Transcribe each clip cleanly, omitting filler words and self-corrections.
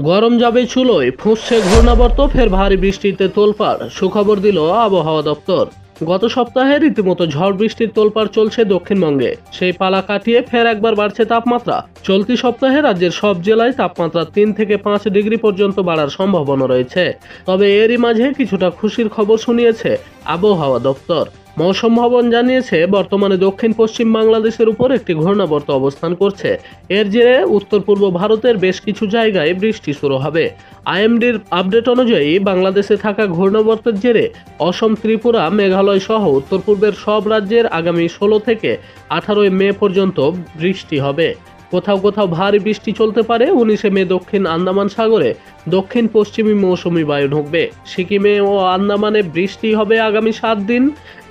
গরম যাবে চুলোয়, ফুঁসছে ঘূর্ণাবর্ত, ফের ভারী বৃষ্টিতে তোলপাড়, সুখবর দিল আবহাওয়া দপ্তর। গত সপ্তাহে রীতিমতো ঝড় বৃষ্টির তোলপাড় চলছে দক্ষিণবঙ্গে। সেই পালা কাটিয়ে ফের একবার বাড়ছে তাপমাত্রা। চলতি সপ্তাহে রাজ্যের সব জেলায় তাপমাত্রা 3 থেকে 5 ডিগ্রি পর্যন্ত বাড়ার সম্ভাবনা রয়েছে। তবে এরই মাঝে কিছুটা খুশির খবর শুনিয়েছে আবহাওয়া দপ্তর। মৌসুম ভবন জানিয়েছে, বর্তমানে দক্ষিণ পশ্চিম বাংলাদেশের উপর একটি ঘূর্ণাবর্ত অবস্থান করছে। এর জেরে উত্তর পূর্ব ভারতের বেশ কিছু জায়গায় বৃষ্টি শুরু হবে। আইএমডির আপডেট অনুযায়ী বাংলাদেশে থাকা ঘূর্ণাবর্তের জেরে অসম, ত্রিপুরা, মেঘালয় সহ উত্তর পূর্বের সব রাজ্যের আগামী 16 থেকে 18 মে পর্যন্ত বৃষ্টি হবে। কোথাও কোথাও ভারী বৃষ্টি চলতে পারে। 19 মে দক্ষিণ আন্দামান সাগরে দক্ষিণ পশ্চিমী মৌসুমী বায়ু ঢুকবে। সিকিমে ও আন্দামানে বৃষ্টি হবে আগামী 7 দিন।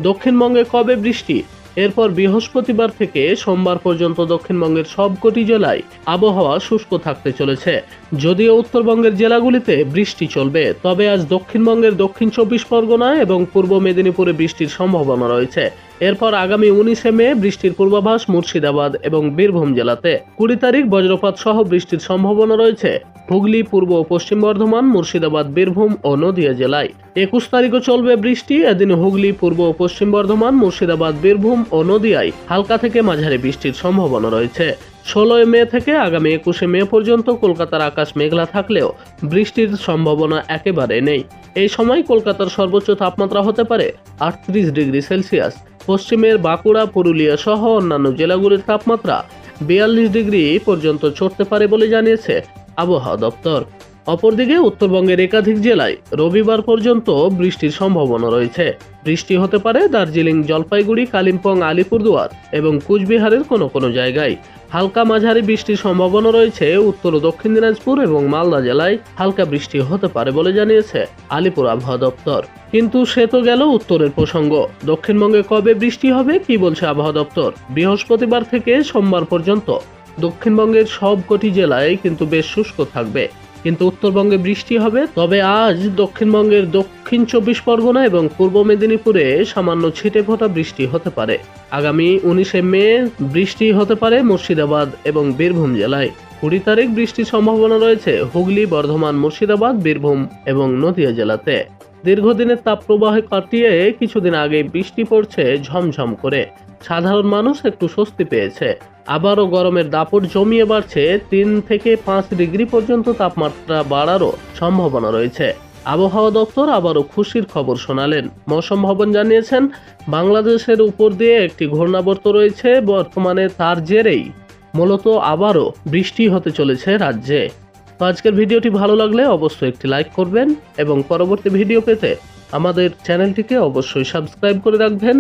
দক্ষিণবঙ্গে কবে বৃষ্টি? এরপর বৃহস্পতিবার থেকে সোমবার পর্যন্ত দক্ষিণবঙ্গের সবকটি জেলায় আবহাওয়া শুষ্ক থাকতে চলেছে। যদিও উত্তরবঙ্গের জেলাগুলিতে বৃষ্টি চলবে, তবে আজ দক্ষিণবঙ্গের দক্ষিণ 24 পরগনা এবং পূর্ব মেদিনীপুরে বৃষ্টির সম্ভাবনা রয়েছে। এরপর আগামী 19 মে বৃষ্টির পূর্বাভাস মুর্শিদাবাদ এবং বীরভূম জেলাতে। 20 তারিখ বজ্রপাত সহ বৃষ্টির সম্ভাবনা রয়েছে হুগলি, পূর্ব ও পশ্চিম বর্ধমান, মুর্শিদাবাদ, বীরভূম ও নদিয়া জেলায়। 21 তারিখও চলবে বৃষ্টি। এদিন হুগলি, পূর্ব ও পশ্চিম বর্ধমান, মুর্শিদাবাদ, বীরভূম ও নদিয়ায় হালকা থেকে মাঝারি বৃষ্টির সম্ভাবনা রয়েছে। 16 মে থেকে আগামী 21 মে পর্যন্ত কলকাতার আকাশ মেঘলা থাকলেও বৃষ্টির সম্ভাবনা একেবারে নেই। এই সময় কলকাতার সর্বোচ্চ তাপমাত্রা হতে পারে 38 ডিগ্রি সেলসিয়াস। পশ্চিমের বাঁকুড়া, পুরুলিয়া সহ অন্যান্য জেলাগুলির তাপমাত্রা 42 ডিগ্রি পর্যন্ত চড়তে পারে বলে জানিয়েছে আবহাওয়া দপ্তর। অপরদিকে উত্তরবঙ্গের একাধিক জেলায় রবিবার পর্যন্ত বৃষ্টির সম্ভাবনা রয়েছে। বৃষ্টি হতে পারে দার্জিলিং, জলপাইগুড়ি, কালিম্পং, আলিপুরদুয়ার এবং কুচবিহারের কোনো কোনো জায়গায়। হালকা মাঝারি বৃষ্টির সম্ভাবনা রয়েছে উত্তর ও দক্ষিণ দিনাজপুর এবং মালদা জেলায়। হালকা বৃষ্টি হতে পারে বলে জানিয়েছে আলিপুর আবহাওয়া দপ্তর। কিন্তু সে তো গেল উত্তরের প্রসঙ্গ। দক্ষিণবঙ্গে কবে বৃষ্টি হবে, কি বলছে আবহাওয়া দপ্তর? বৃহস্পতিবার থেকে সোমবার পর্যন্ত দক্ষিণবঙ্গের সবকটি জেলায় কিন্তু বেশ শুষ্ক থাকবে, কিন্তু উত্তরবঙ্গে বৃষ্টি হবে। তবে আজ দক্ষিণবঙ্গের দক্ষিণ 24 পরগনা এবং পূর্ব মেদিনীপুরে সামান্য ছিটে ফোঁটা বৃষ্টি হতে পারে। আগামী 19 মে বৃষ্টি হতে পারে মুর্শিদাবাদ এবং বীরভূম জেলায়। 20 তারিখ বৃষ্টির সম্ভাবনা রয়েছে হুগলি, বর্ধমান, মুর্শিদাবাদ, বীরভূম এবং নদিয়া জেলাতে। দীর্ঘদিনের তাপপ্রবাহ কাটিয়ে কিছুদিন আগে বৃষ্টি পড়ছে ঝমঝম করে। সাধারণ মানুষ একটু স্বস্তি পেয়েছে। আবারও গরমের দাপট জমিয়ে বাড়ছে। 3 থেকে 5 ডিগ্রি পর্যন্ত তাপমাত্রা বাড়ারও সম্ভাবনা রয়েছে। আবহাওয়া দপ্তর আবারও খুশির খবর শোনালেন। মৌসুম ভবন জানিয়েছেন, বাংলাদেশের উপর দিয়ে একটি ঘূর্ণাবর্ত রয়েছে। বর্তমানে তার জেরেই মূলত আবারও বৃষ্টি হতে চলেছে রাজ্যে। তো আজকের ভিডিওটি ভালো লাগলে অবশ্যই একটি লাইক করবেন এবং পরবর্তী ভিডিও পেতে আমাদের চ্যানেলটিকে অবশ্যই সাবস্ক্রাইব করে রাখবেন।